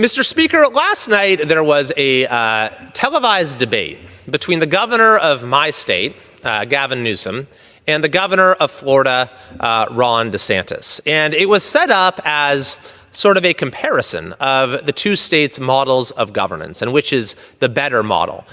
Mr. Speaker, last night there was a televised debate between the governor of my state, Gavin Newsom, and the governor of Florida, Ron DeSantis. And it was set up as sort of a comparison of the two states' models of governance and which is the better model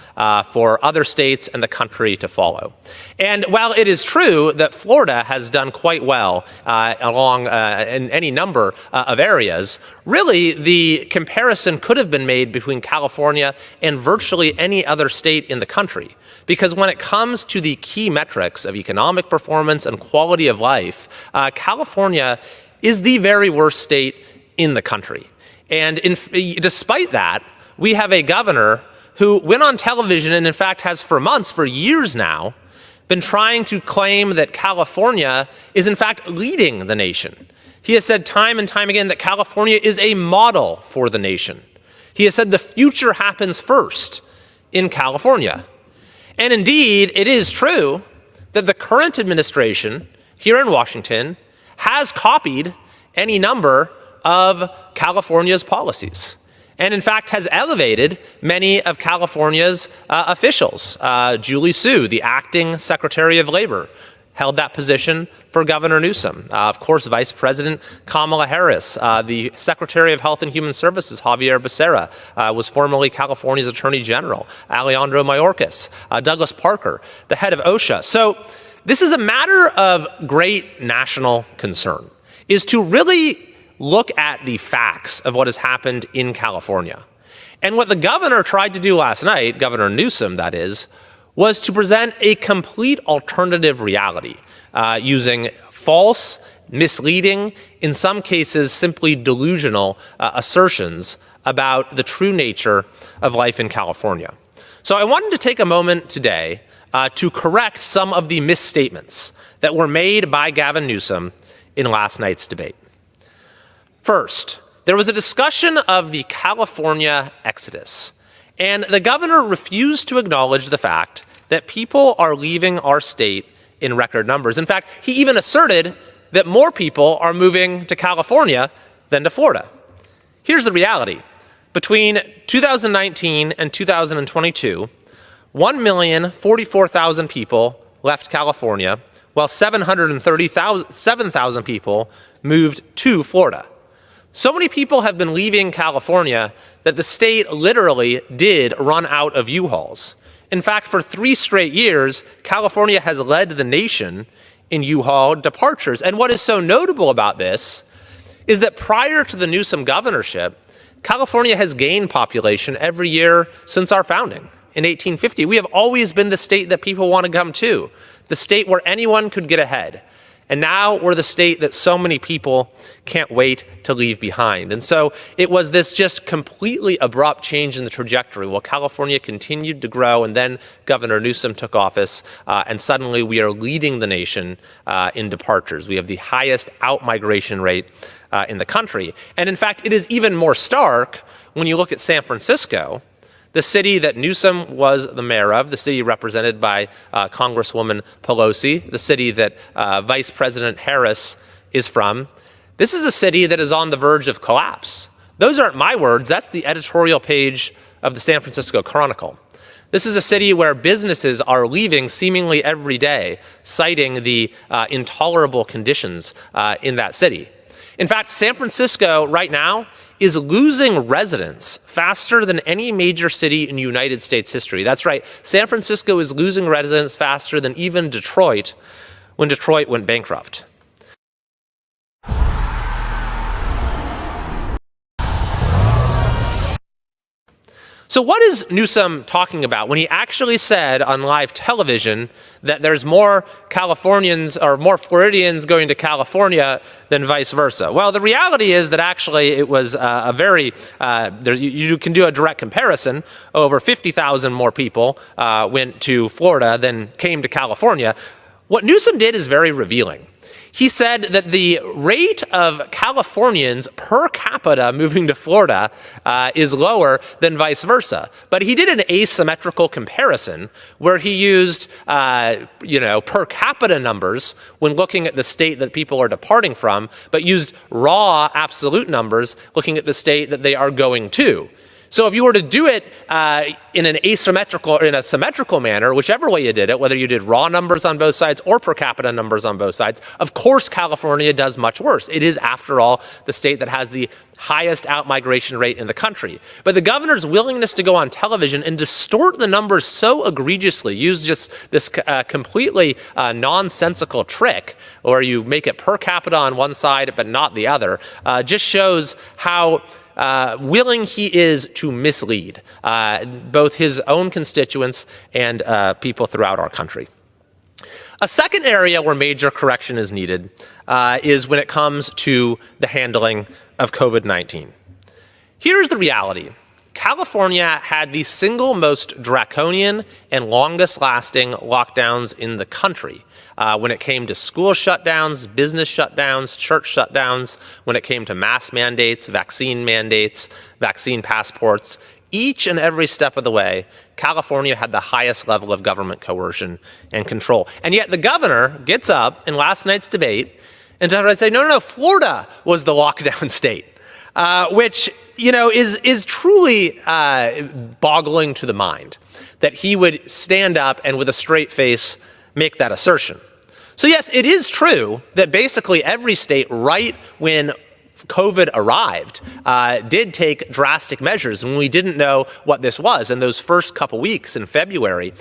for other states and the country to follow. And while it is true that Florida has done quite well in any number of areas, really the comparison could have been made between California and virtually any other state in the country. Because when it comes to the key metrics of economic performance and quality of life, California is the very worst state in the country. And despite that, we have a governor who went on television and in fact has for months, for years now, been trying to claim that California is in fact leading the nation. He has said time and time again that California is a model for the nation. He has said the future happens first in California. And indeed, it is true that the current administration here in Washington has copied any number of California's policies, and in fact has elevated many of California's officials. Julie Su, the acting Secretary of Labor, held that position for Governor Newsom. Of course, Vice President Kamala Harris, the Secretary of Health and Human Services, Javier Becerra, was formerly California's Attorney General. Alejandro Mayorkas, Douglas Parker, the head of OSHA. So this is a matter of great national concern, is to really look at the facts of what has happened in California. And what the governor tried to do last night, Governor Newsom that is, was to present a complete alternative reality, using false, misleading, in some cases simply delusional assertions about the true nature of life in California. So I wanted to take a moment today to correct some of the misstatements that were made by Gavin Newsom in last night's debate. First, there was a discussion of the California exodus, and the governor refused to acknowledge the fact that people are leaving our state in record numbers. In fact, he even asserted that more people are moving to California than to Florida. Here's the reality. Between 2019 and 2022, 1,044,000 people left California, while 737,000 people moved to Florida. So many people have been leaving California that the state literally did run out of U-Hauls. In fact, for 3 straight years, California has led the nation in U-Haul departures. And what is so notable about this is that prior to the Newsom governorship, California has gained population every year since our founding. In 1850, we have always been the state that people want to come to, the state where anyone could get ahead. And now we're the state that so many people can't wait to leave behind. And so it was this just completely abrupt change in the trajectory while California continued to grow, and then Governor Newsom took office, and suddenly we are leading the nation in departures. We have the highest out-migration rate in the country. And in fact, it is even more stark when you look at San Francisco, the city that Newsom was the mayor of, the city represented by Congresswoman Pelosi, the city that Vice President Harris is from. This is a city that is on the verge of collapse. Those aren't my words. That's the editorial page of the San Francisco Chronicle. This is a city where businesses are leaving seemingly every day, citing the intolerable conditions in that city. In fact, San Francisco right now is losing residents faster than any major city in United States history. That's right, San Francisco is losing residents faster than even Detroit when Detroit went bankrupt. So what is Newsom talking about when he actually said on live television that there's more Californians or more Floridians going to California than vice versa? Well, the reality is that actually it was a very, you can do a direct comparison. Over 50,000 more people went to Florida than came to California. What Newsom did is very revealing. He said that the rate of Californians per capita moving to Florida is lower than vice versa. But he did an asymmetrical comparison where he used, per capita numbers when looking at the state that people are departing from, but used raw absolute numbers looking at the state that they are going to. So if you were to do it in an asymmetrical or in a symmetrical manner, whichever way you did it, whether you did raw numbers on both sides or per capita numbers on both sides, of course California does much worse. It is, after all, the state that has the highest outmigration rate in the country. But the governor's willingness to go on television and distort the numbers so egregiously, use just this completely nonsensical trick where you make it per capita on one side but not the other, just shows how willing he is to mislead both his own constituents and people throughout our country. A second area where major correction is needed is when it comes to the handling of COVID-19. Here's the reality. California had the single most draconian and longest lasting lockdowns in the country when it came to school shutdowns, business shutdowns, church shutdowns, when it came to mask mandates, vaccine passports. Each and every step of the way, California had the highest level of government coercion and control. And yet the governor gets up in last night's debate and tried to say, no, Florida was the lockdown state, which is truly boggling to the mind that he would stand up and with a straight face make that assertion. So yes, it is true that basically every state right when COVID arrived did take drastic measures when we didn't know what this was in those first couple weeks in February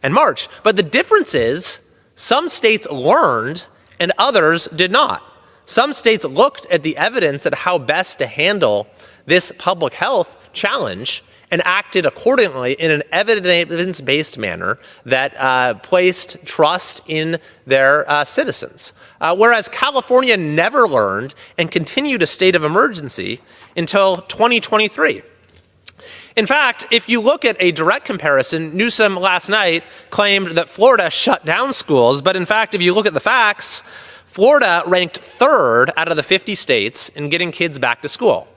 and March. But the difference is some states learned and others did not. Some states looked at the evidence at how best to handle this public health challenge and acted accordingly in an evidence-based manner that placed trust in their citizens. Whereas California never learned and continued a state of emergency until 2023. In fact, if you look at a direct comparison, Newsom last night claimed that Florida shut down schools, but in fact, if you look at the facts, Florida ranked third out of the 50 states in getting kids back to school.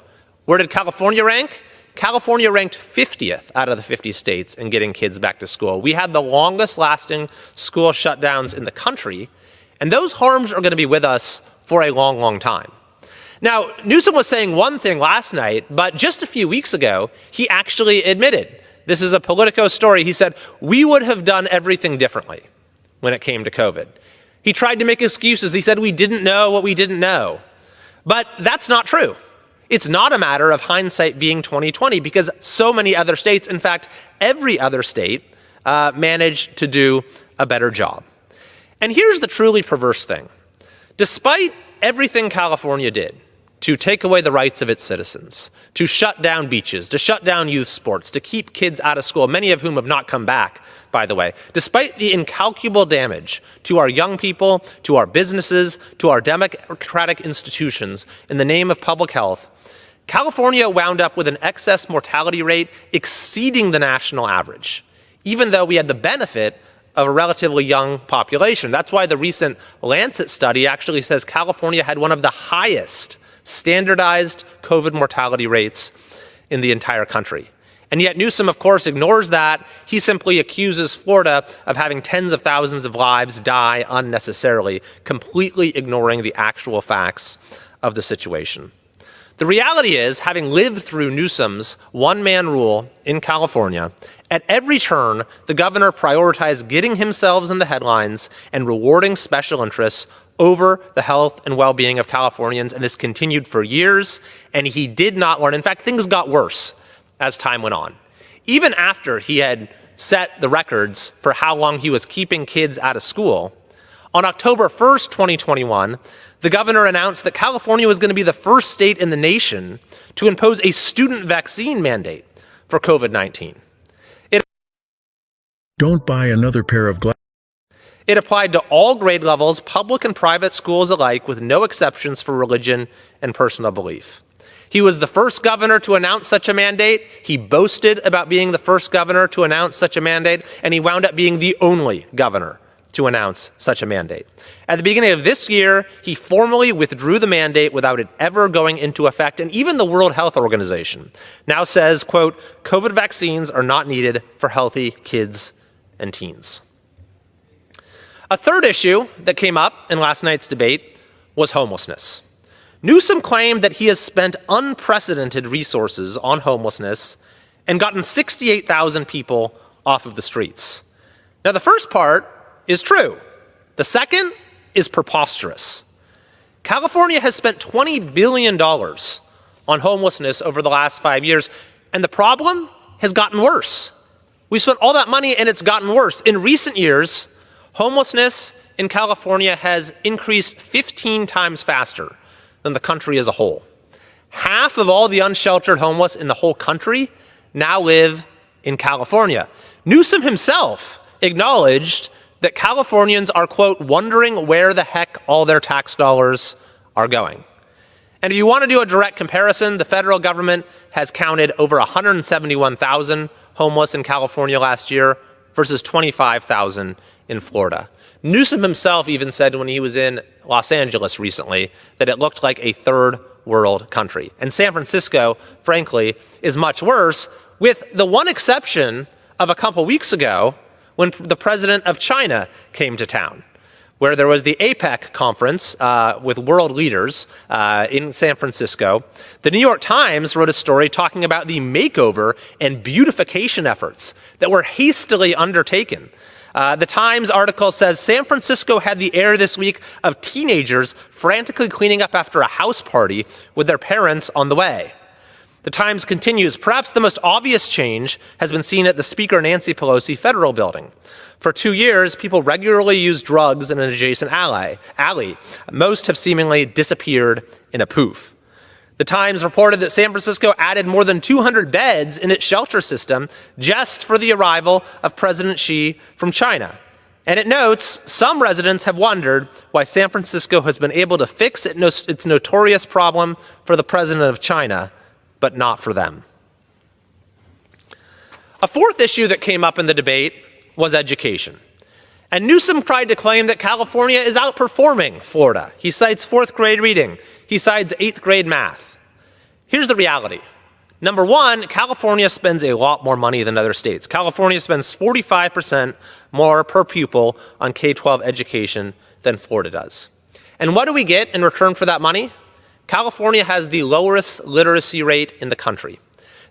Where did California rank? California ranked 50th out of the 50 states in getting kids back to school. We had the longest lasting school shutdowns in the country, and those harms are going to be with us for a long, long time. Now, Newsom was saying one thing last night, but just a few weeks ago, he actually admitted, this is a Politico story, he said, we would have done everything differently when it came to COVID. He tried to make excuses. He said we didn't know what we didn't know. But that's not true. It's not a matter of hindsight being 20/20 because so many other states, in fact, every other state, managed to do a better job. And here's the truly perverse thing. Despite everything California did to take away the rights of its citizens, to shut down beaches, to shut down youth sports, to keep kids out of school, many of whom have not come back, by the way, despite the incalculable damage to our young people, to our businesses, to our democratic institutions in the name of public health, California wound up with an excess mortality rate exceeding the national average, even though we had the benefit of a relatively young population. That's why the recent Lancet study actually says California had one of the highest standardized COVID mortality rates in the entire country. And yet Newsom, of course, ignores that. He simply accuses Florida of having tens of thousands of lives die unnecessarily, completely ignoring the actual facts of the situation. The reality is, having lived through Newsom's one-man rule in California, at every turn, the governor prioritized getting himself in the headlines and rewarding special interests over the health and well-being of Californians, and this continued for years, and he did not learn. In fact, things got worse as time went on. Even after he had set the records for how long he was keeping kids out of school, on October 1st, 2021, the governor announced that California was going to be the first state in the nation to impose a student vaccine mandate for COVID-19. Don't buy another pair of glasses. It applied to all grade levels, public and private schools alike, with no exceptions for religion and personal belief. He was the first governor to announce such a mandate. He boasted about being the first governor to announce such a mandate, and he wound up being the only governor to announce such a mandate. At the beginning of this year, he formally withdrew the mandate without it ever going into effect, and even the World Health Organization now says, quote, COVID vaccines are not needed for healthy kids and teens. A third issue that came up in last night's debate was homelessness. Newsom claimed that he has spent unprecedented resources on homelessness and gotten 68,000 people off of the streets. Now, the first part is true. The second is preposterous. California has spent $20 billion on homelessness over the last 5 years, and the problem has gotten worse. We spent all that money and it's gotten worse. In recent years, homelessness in California has increased 15 times faster than the country as a whole. Half of all the unsheltered homeless in the whole country now live in California. Newsom himself acknowledged that Californians are, quote, wondering where the heck all their tax dollars are going. And if you want to do a direct comparison, the federal government has counted over 171,000 homeless in California last year versus 25,000 in Florida. Newsom himself even said when he was in Los Angeles recently that it looked like a third world country. And San Francisco, frankly, is much worse, with the one exception of a couple weeks ago when the president of China came to town, where there was the APEC conference with world leaders in San Francisco. The New York Times wrote a story talking about the makeover and beautification efforts that were hastily undertaken. The Times article says San Francisco had the air this week of teenagers frantically cleaning up after a house party with their parents on the way. The Times continues, perhaps the most obvious change has been seen at the Speaker Nancy Pelosi federal building. For 2 years, people regularly use drugs in an adjacent alley. Most have seemingly disappeared in a poof. The Times reported that San Francisco added more than 200 beds in its shelter system just for the arrival of President Xi from China. And it notes some residents have wondered why San Francisco has been able to fix its notorious problem for the president of China, but not for them. A fourth issue that came up in the debate was education. And Newsom tried to claim that California is outperforming Florida. He cites fourth grade reading. He cites eighth grade math. Here's the reality. Number one, California spends a lot more money than other states. California spends 45% more per pupil on K-12 education than Florida does. And what do we get in return for that money? California has the lowest literacy rate in the country.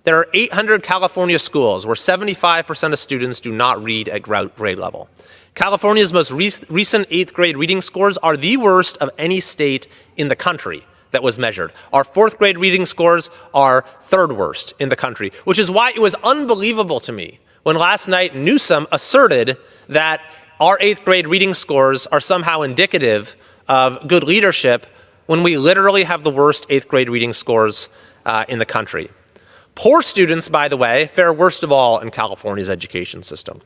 There are 800 California schools where 75% of students do not read at grade level. California's most recent eighth grade reading scores are the worst of any state in the country that was measured. Our fourth grade reading scores are third worst in the country, which is why it was unbelievable to me when last night Newsom asserted that our eighth grade reading scores are somehow indicative of good leadership when we literally have the worst eighth grade reading scores in the country. Poor students, by the way, fare worst of all in California's education system.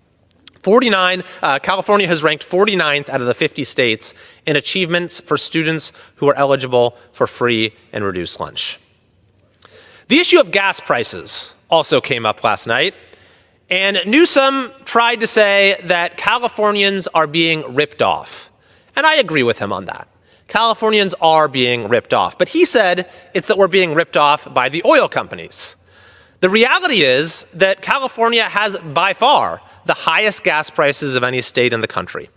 California has ranked 49th out of the 50 states in achievements for students who are eligible for free and reduced lunch. The issue of gas prices also came up last night, and Newsom tried to say that Californians are being ripped off. And I agree with him on that. Californians are being ripped off. But he said it's that we're being ripped off by the oil companies. The reality is that California has by far the highest gas prices of any state in the country.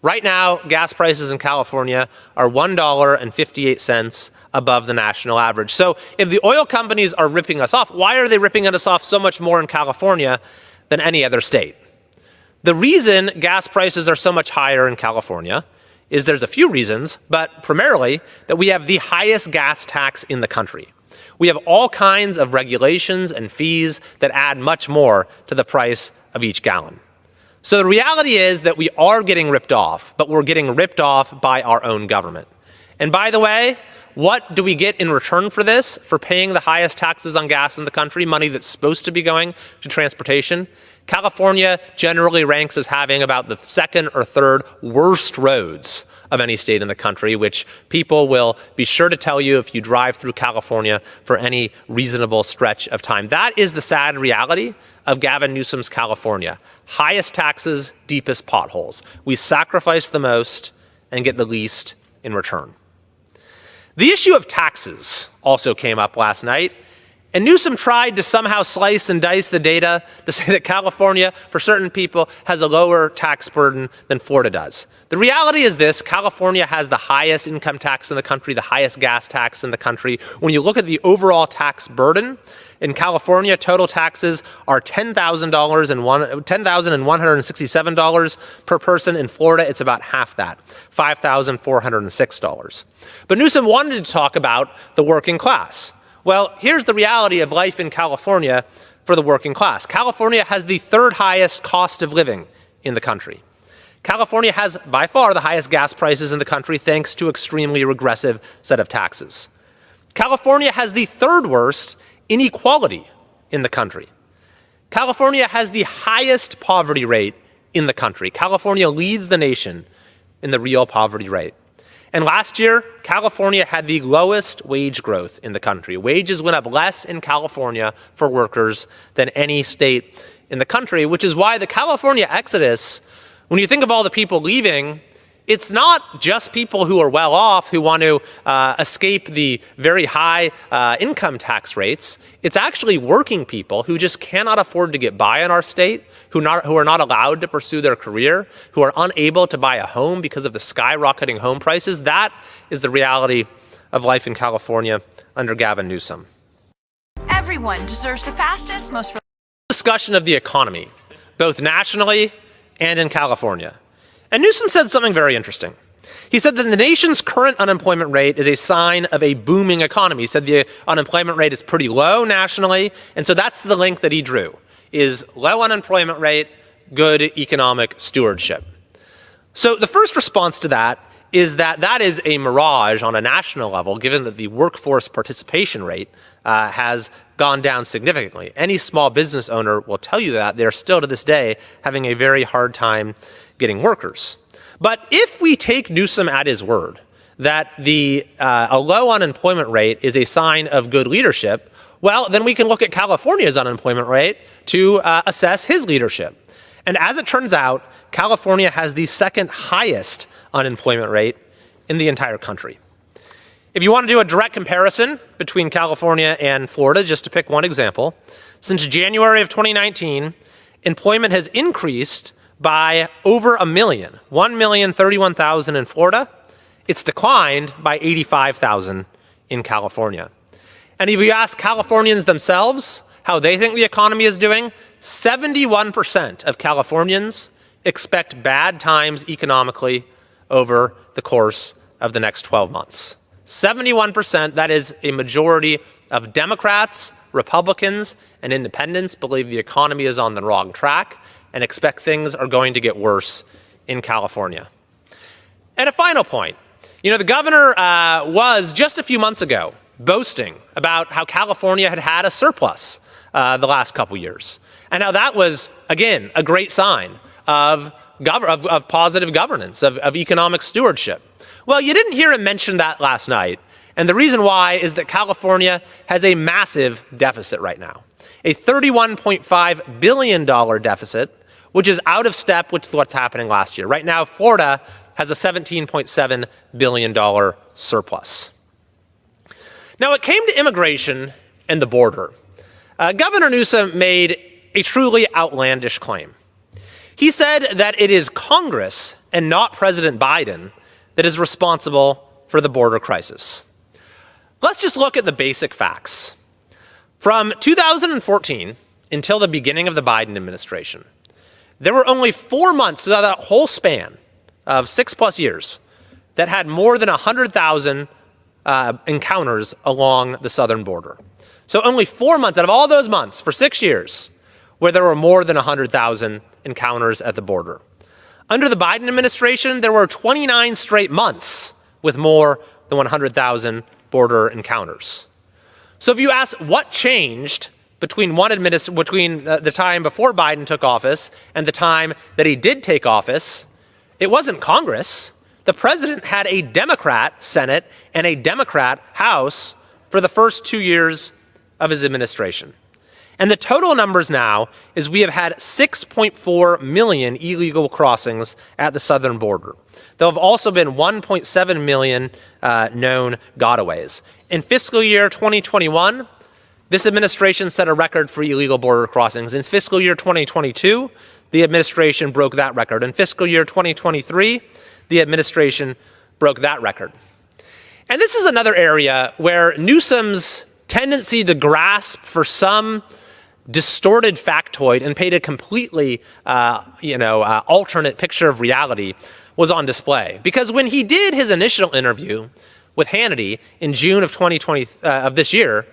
Right now, gas prices in California are $1.58 above the national average. So if the oil companies are ripping us off, why are they ripping us off so much more in California than any other state? The reason gas prices are so much higher in California is there's a few reasons, but primarily that we have the highest gas tax in the country. We have all kinds of regulations and fees that add much more to the price of each gallon. So the reality is that we are getting ripped off, but we're getting ripped off by our own government. And by the way, what do we get in return for this, for paying the highest taxes on gas in the country, money that's supposed to be going to transportation? California generally ranks as having about the second or third worst roads of any state in the country, which people will be sure to tell you if you drive through California for any reasonable stretch of time. That is the sad reality of Gavin Newsom's California. Highest taxes, deepest potholes. We sacrifice the most and get the least in return. The issue of taxes also came up last night, and Newsom tried to somehow slice and dice the data to say that California, for certain people, has a lower tax burden than Florida does. The reality is this: California has the highest income tax in the country, the highest gas tax in the country. When you look at the overall tax burden, in California, total taxes are $10,167 per person. In Florida, it's about half that, $5,406. But Newsom wanted to talk about the working class. Well, here's the reality of life in California for the working class. California has the third highest cost of living in the country. California has by far the highest gas prices in the country thanks to extremely regressive set of taxes. California has the third worst inequality in the country. California has the highest poverty rate in the country. California leads the nation in the real poverty rate. And last year, California had the lowest wage growth in the country. Wages went up less in California for workers than any state in the country, which is why the California exodus, when you think of all the people leaving, it's not just people who are well off who want to escape the very high income tax rates. It's actually working people who just cannot afford to get by in our state, who are not allowed to pursue their career, who are unable to buy a home because of the skyrocketing home prices. That is the reality of life in California under Gavin Newsom. Everyone deserves the fastest, most discussion of the economy, both nationally and in California. And Newsom said something very interesting. He said that the nation's current unemployment rate is a sign of a booming economy. He said the unemployment rate is pretty low nationally, and so that's the link that he drew, is low unemployment rate, good economic stewardship. So the first response to that is that that is a mirage on a national level, given that the workforce participation rate has gone down significantly. Any small business owner will tell you that they're still to this day having a very hard time getting workers. But if we take Newsom at his word that a low unemployment rate is a sign of good leadership, well, then we can look at California's unemployment rate to assess his leadership. And as it turns out, California has the second highest unemployment rate in the entire country. If you want to do a direct comparison between California and Florida, just to pick one example, since January of 2019, employment has increased by over 1,031,000 in Florida. It's declined by 85,000 in California. And if you ask Californians themselves how they think the economy is doing, 71% of Californians expect bad times economically over the course of the next 12 months. 71%, that is a majority of Democrats, Republicans, and independents believe the economy is on the wrong track and expect things are going to get worse in California. And a final point. The governor was just a few months ago boasting about how California had a surplus the last couple years. And how that was, again, a great sign of positive governance, of economic stewardship. Well, you didn't hear him mention that last night. And the reason why is that California has a massive deficit right now, a $31.5 billion deficit, which is out of step with what's happening last year. Right now, Florida has a $17.7 billion surplus. Now, it came to immigration and the border. Governor Newsom made a truly outlandish claim. He said that it is Congress and not President Biden that is responsible for the border crisis. Let's just look at the basic facts. From 2014 until the beginning of the Biden administration, there were only 4 months throughout that whole span of 6+ years that had more than 100,000 encounters along the southern border. So only 4 months out of all those months for 6 years where there were more than 100,000 encounters at the border. Under the Biden administration, there were 29 straight months with more than 100,000 border encounters. So if you ask what changed between the time before Biden took office and the time that he did take office, it wasn't Congress. The president had a Democrat Senate and a Democrat House for the first 2 years of his administration. And the total numbers now is we have had 6.4 million illegal crossings at the southern border. There have also been 1.7 million known gotaways. In fiscal year 2021, this administration set a record for illegal border crossings. In fiscal year 2022, the administration broke that record. In fiscal year 2023, the administration broke that record. And this is another area where Newsom's tendency to grasp for some distorted factoid and paint a completely, alternate picture of reality was on display. Because when he did his initial interview with Hannity in June of 2020 of this year,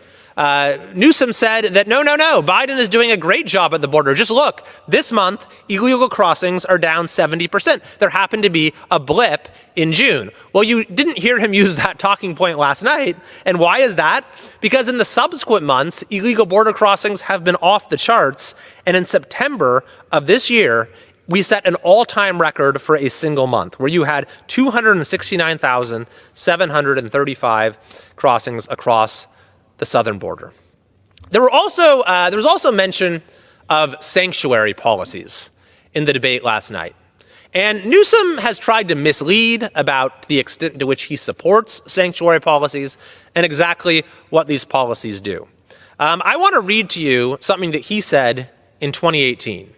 Newsom said that no, Biden is doing a great job at the border. Just look, this month, illegal crossings are down 70%. There happened to be a blip in June. Well, you didn't hear him use that talking point last night. And why is that? Because in the subsequent months, illegal border crossings have been off the charts. And in September of this year, we set an all-time record for a single month where you had 269,735 crossings across the southern border. There was also mention of sanctuary policies in the debate last night. And Newsom has tried to mislead about the extent to which he supports sanctuary policies and exactly what these policies do. I want to read to you something that he said in 2018.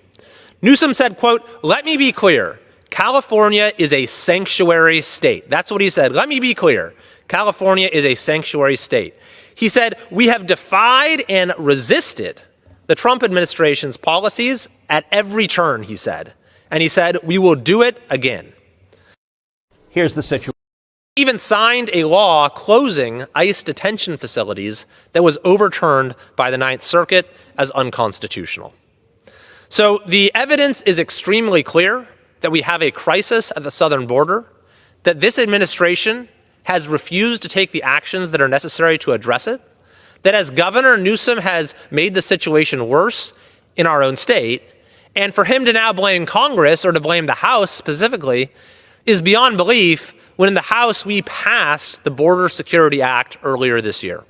Newsom said, quote, "Let me be clear. California is a sanctuary state." That's what he said. Let me be clear. California is a sanctuary state. He said, "We have defied and resisted the Trump administration's policies at every turn," he said. And he said, "We will do it again." Here's the situation. He even signed a law closing ICE detention facilities that was overturned by the Ninth Circuit as unconstitutional. So the evidence is extremely clear that we have a crisis at the southern border, that this administration has refused to take the actions that are necessary to address it, that as Governor Newsom has made the situation worse in our own state, and for him to now blame Congress or to blame the House specifically is beyond belief when in the House we passed the Border Security Act earlier this year.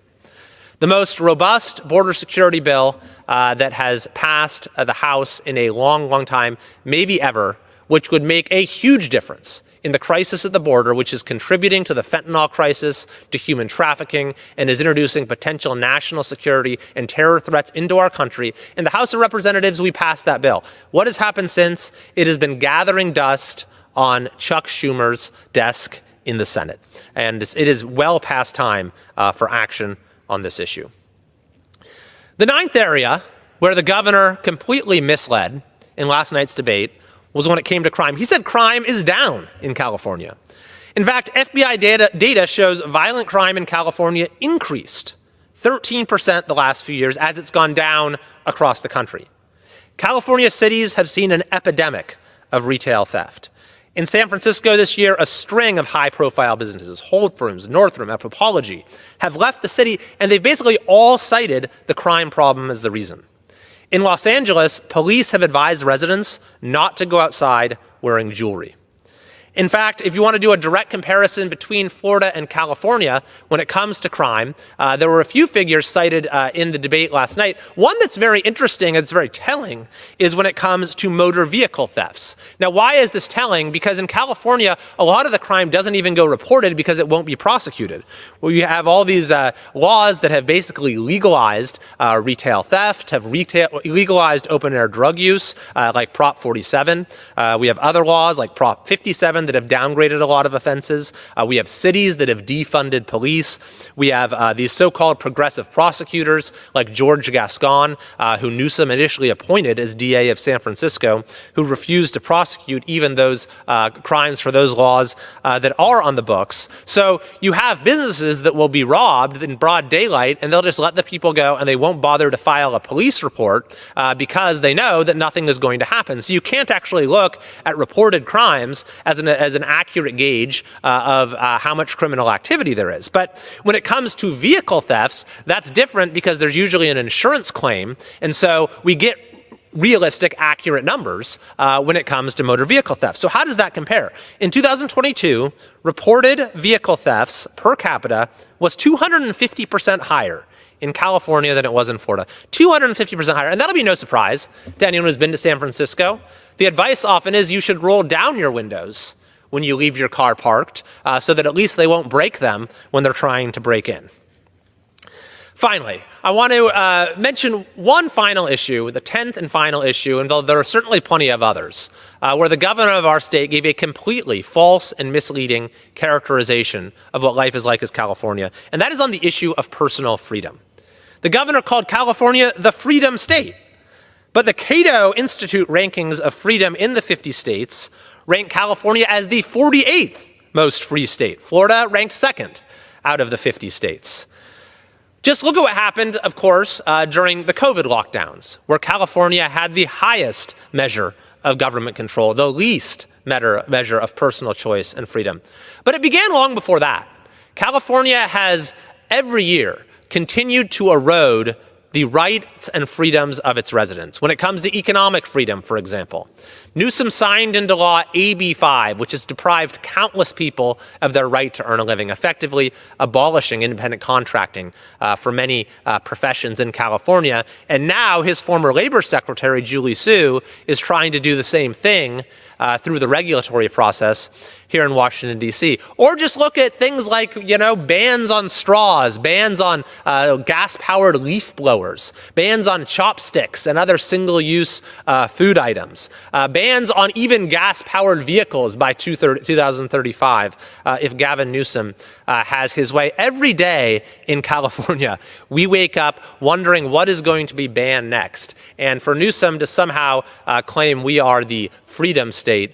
The most robust border security bill that has passed the House in a long, long time, maybe ever, which would make a huge difference in the crisis at the border, which is contributing to the fentanyl crisis, to human trafficking, and is introducing potential national security and terror threats into our country. In the House of Representatives, we passed that bill. What has happened since? It has been gathering dust on Chuck Schumer's desk in the Senate. And it is well past time for action on this issue. The ninth area where the governor completely misled in last night's debate was when it came to crime. He said crime is down in California. In fact, FBI data shows violent crime in California increased 13% the last few years as it's gone down across the country. California cities have seen an epidemic of retail theft. In San Francisco this year, a string of high-profile businesses, Whole Foods, Nordstrom, Anthropologie, have left the city, and they've basically all cited the crime problem as the reason. In Los Angeles, police have advised residents not to go outside wearing jewelry. In fact, if you want to do a direct comparison between Florida and California when it comes to crime, there were a few figures cited in the debate last night. One that's very interesting and it's very telling is when it comes to motor vehicle thefts. Now, why is this telling? Because in California, a lot of the crime doesn't even go reported because it won't be prosecuted. Well, you have all these laws that have basically legalized retail theft, have legalized open-air drug use, like Prop 47. We have other laws like Prop 57 that have downgraded a lot of offenses. We have cities that have defunded police. We have these so-called progressive prosecutors like George Gascon, who Newsom initially appointed as DA of San Francisco, who refused to prosecute even those crimes for those laws that are on the books. So you have businesses that will be robbed in broad daylight, and they'll just let the people go, and they won't bother to file a police report because they know that nothing is going to happen. So you can't actually look at reported crimes as an as an accurate gauge of how much criminal activity there is. But when it comes to vehicle thefts, that's different because there's usually an insurance claim. And so we get realistic, accurate numbers when it comes to motor vehicle theft. So how does that compare? In 2022, reported vehicle thefts per capita was 250% higher in California than it was in Florida. 250% higher. And that'll be no surprise to anyone who's been to San Francisco. The advice often is you should roll down your windows when you leave your car parked so that at least they won't break them when they're trying to break in. Finally, I want to mention one final issue, the 10th and final issue, and though there are certainly plenty of others, where the governor of our state gave a completely false and misleading characterization of what life is like as California, and that is on the issue of personal freedom. The governor called California the freedom state, but the Cato Institute rankings of freedom in the 50 states rank California as the 48th most free state. Florida ranked second out of the 50 states. Just look at what happened, of course, during the COVID lockdowns, where California had the highest measure of government control, the least measure of personal choice and freedom. But it began long before that. California has every year continued to erode the rights and freedoms of its residents. When it comes to economic freedom, for example, Newsom signed into law AB 5, which has deprived countless people of their right to earn a living, effectively abolishing independent contracting for many professions in California. And now his former labor secretary, Julie Su, is trying to do the same thing through the regulatory process here in Washington, D.C. Or just look at things like, bans on straws, bans on gas-powered leaf blowers, bans on chopsticks and other single-use food items, bans on even gas-powered vehicles by 2035 if Gavin Newsom has his way. Every day in California, we wake up wondering what is going to be banned next. And for Newsom to somehow claim we are the freedom state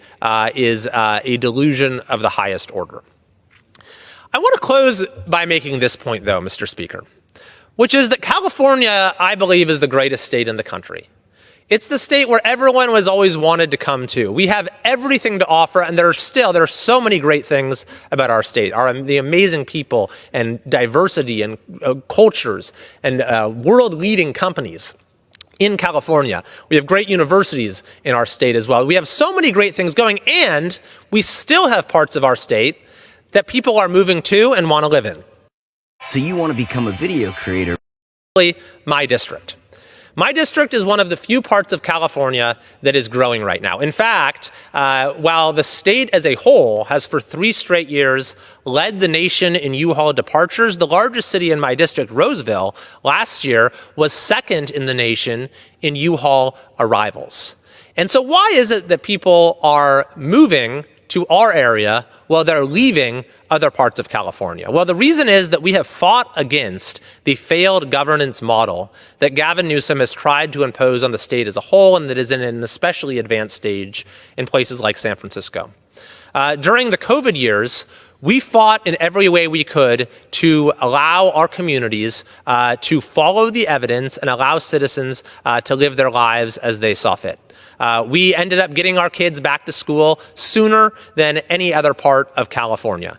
is a delusion of the highest order. I want to close by making this point, though, Mr. Speaker, which is that California, I believe, is the greatest state in the country. It's the state where everyone has always wanted to come to. We have everything to offer, and there are so many great things about our state, the amazing people and diversity and cultures and world-leading companies. In California, we have great universities in our state as well. We have so many great things going, and we still have parts of our state that people are moving to and want to live in. So you want to become a video creator? My district. My district is one of the few parts of California that is growing right now. In fact, while the state as a whole has for 3 straight years led the nation in U-Haul departures, the largest city in my district, Roseville, last year was second in the nation in U-Haul arrivals. And so why is it that people are moving to our area while they're leaving other parts of California? Well, the reason is that we have fought against the failed governance model that Gavin Newsom has tried to impose on the state as a whole, and that is in an especially advanced stage in places like San Francisco. During the COVID years, we fought in every way we could to allow our communities to follow the evidence and allow citizens to live their lives as they saw fit. We ended up getting our kids back to school sooner than any other part of California.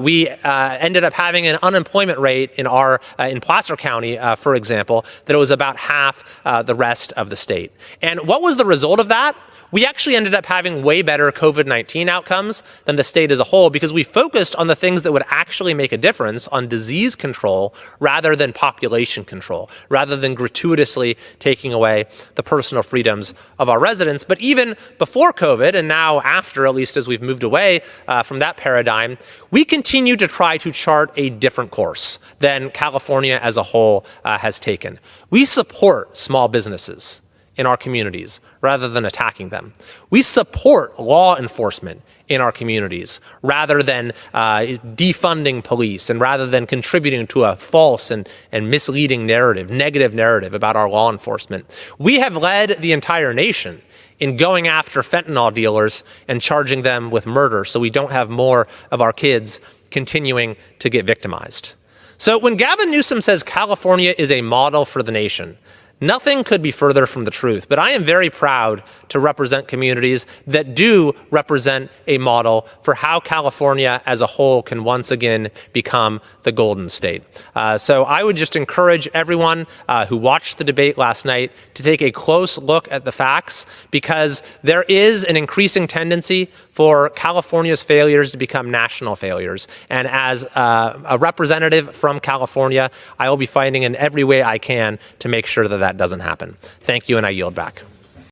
We ended up having an unemployment rate in Placer County, for example, that was about half the rest of the state. And what was the result of that? We actually ended up having way better COVID-19 outcomes than the state as a whole because we focused on the things that would actually make a difference on disease control rather than population control, rather than gratuitously taking away the personal freedoms of our residents. But even before COVID, and now after, at least as we've moved away from that paradigm, we continue to try to chart a different course than California as a whole has taken. We support small businesses in our communities rather than attacking them. We support law enforcement in our communities rather than defunding police and rather than contributing to a false and misleading narrative, negative narrative about our law enforcement. We have led the entire nation in going after fentanyl dealers and charging them with murder so we don't have more of our kids continuing to get victimized. So when Gavin Newsom says California is a model for the nation, Nothing could be further from the truth, but I am very proud to represent communities that do represent a model for how California as a whole can once again become the Golden State. So I would just encourage everyone who watched the debate last night to take a close look at the facts, because there is an increasing tendency for California's failures to become national failures. And as a representative from California, I will be fighting in every way I can to make sure that that doesn't happen. Thank you, and I yield back.